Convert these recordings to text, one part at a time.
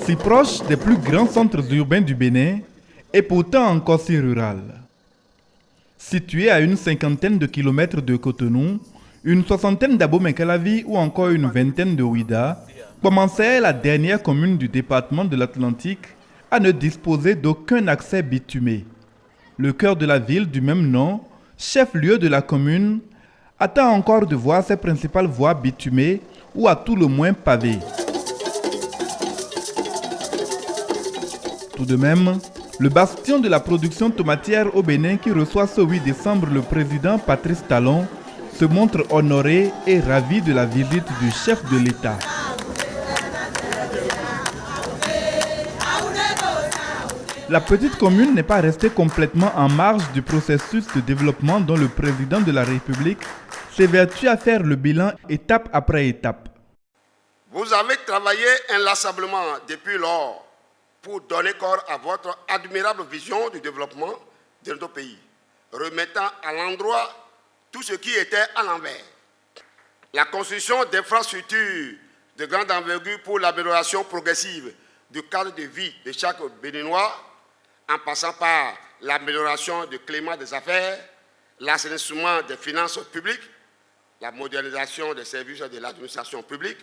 Si proche des plus grands centres urbains du Bénin et pourtant encore si rural. Situé à une cinquantaine de kilomètres de Cotonou, une soixantaine d'Abomey-Calavi ou encore une vingtaine de Ouidah, Kpomensé est la dernière commune du département de l'Atlantique à ne disposer d'aucun accès bitumé. Le cœur de la ville du même nom, chef-lieu de la commune, attend encore de voir ses principales voies bitumées ou à tout le moins pavées. Tout de même, le bastion de la production tomatière au Bénin qui reçoit ce 8 décembre le président Patrice Talon se montre honoré et ravi de la visite du chef de l'État. La petite commune n'est pas restée complètement en marge du processus de développement dont le président de la République s'évertue à faire le bilan étape après étape. Vous avez travaillé inlassablement depuis lors pour donner corps à votre admirable vision du développement de notre pays, remettant à l'endroit tout ce qui était à l'envers. La construction d'infrastructures de grande envergure pour l'amélioration progressive du cadre de vie de chaque Béninois, en passant par l'amélioration du climat des affaires, l'assainissement des finances publiques, la modernisation des services de l'administration publique,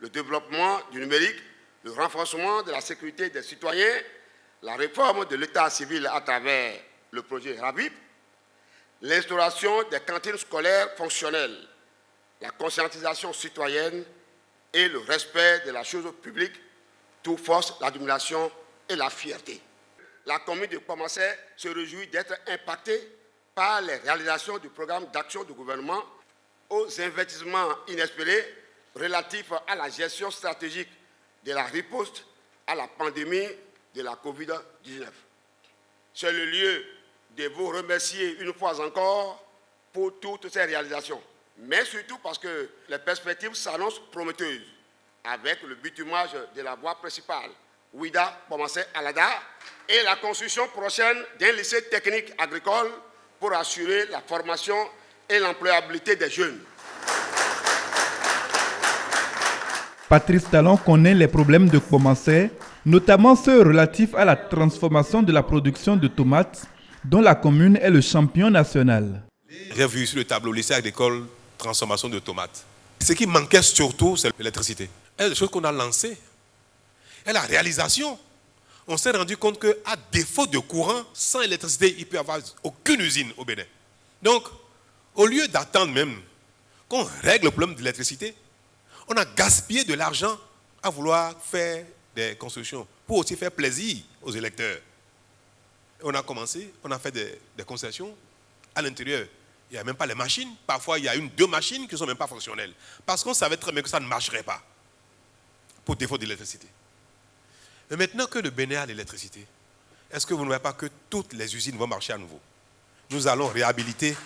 le développement du numérique, le renforcement de la sécurité des citoyens, la réforme de l'état civil à travers le projet RAVIP, l'instauration des cantines scolaires fonctionnelles, la conscientisation citoyenne et le respect de la chose publique, tout force l'admiration et la fierté. La commune de Kpomensé se réjouit d'être impactée par les réalisations du programme d'action du gouvernement aux investissements inespérés relatifs à la gestion stratégique de la riposte à la pandémie de la COVID-19. C'est le lieu de vous remercier une fois encore pour toutes ces réalisations, mais surtout parce que les perspectives s'annoncent prometteuses avec le bitumage de la voie principale Ouidah, Kpomensé, Alada et la construction prochaine d'un lycée technique agricole pour assurer la formation et l'employabilité des jeunes. Patrice Talon connaît les problèmes de Kpomensé, notamment ceux relatifs à la transformation de la production de tomates, dont la commune est le champion national. J'ai vu sur le tableau lycée agricole transformation de tomates. Ce qui manquait surtout, c'est l'électricité. Et les choses qu'on a lancées, et la réalisation, on s'est rendu compte qu'à défaut de courant, sans électricité, il ne peut y avoir aucune usine au Bénin. Donc, au lieu d'attendre même qu'on règle le problème de l'électricité, on a gaspillé de l'argent à vouloir faire des constructions pour aussi faire plaisir aux électeurs. On a commencé, on a fait des concessions à l'intérieur. Il n'y a même pas les machines. Parfois, il y a deux machines qui ne sont même pas fonctionnelles. Parce qu'on savait très bien que ça ne marcherait pas pour défaut d'électricité. Mais maintenant que le Bénin a l'électricité, est-ce que vous ne voyez pas que toutes les usines vont marcher à nouveau? Nous allons réhabiliter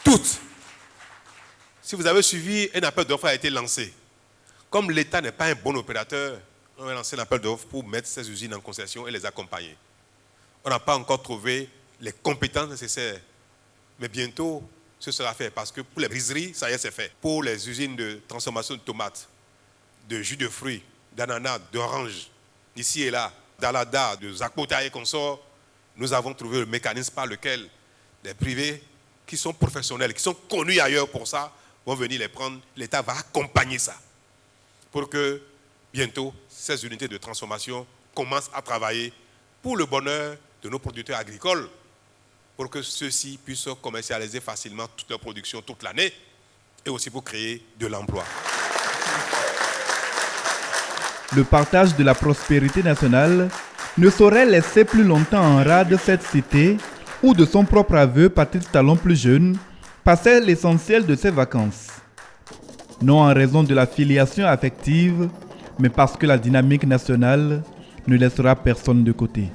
toutes. Si vous avez suivi, un appel d'offres a été lancé. Comme l'État n'est pas un bon opérateur, on va lancer un appel d'offres pour mettre ces usines en concession et les accompagner. On n'a pas encore trouvé les compétences nécessaires. Mais bientôt, ce sera fait. Parce que pour les briseries, ça y est, c'est fait. Pour les usines de transformation de tomates, de jus de fruits, d'ananas, d'orange, ici et là, d'Alada, de Zakpota et consorts, nous avons trouvé le mécanisme par lequel les privés qui sont professionnels, qui sont connus ailleurs pour ça, vont venir les prendre. L'État va accompagner ça pour que bientôt ces unités de transformation commencent à travailler pour le bonheur de nos producteurs agricoles, pour que ceux-ci puissent commercialiser facilement toute leur production toute l'année et aussi pour créer de l'emploi. Le partage de la prospérité nationale ne saurait laisser plus longtemps en rade cette cité où, de son propre aveu, Patrice Talon plus jeune passait l'essentiel de ses vacances. Non en raison de la filiation affective, mais parce que la dynamique nationale ne laissera personne de côté.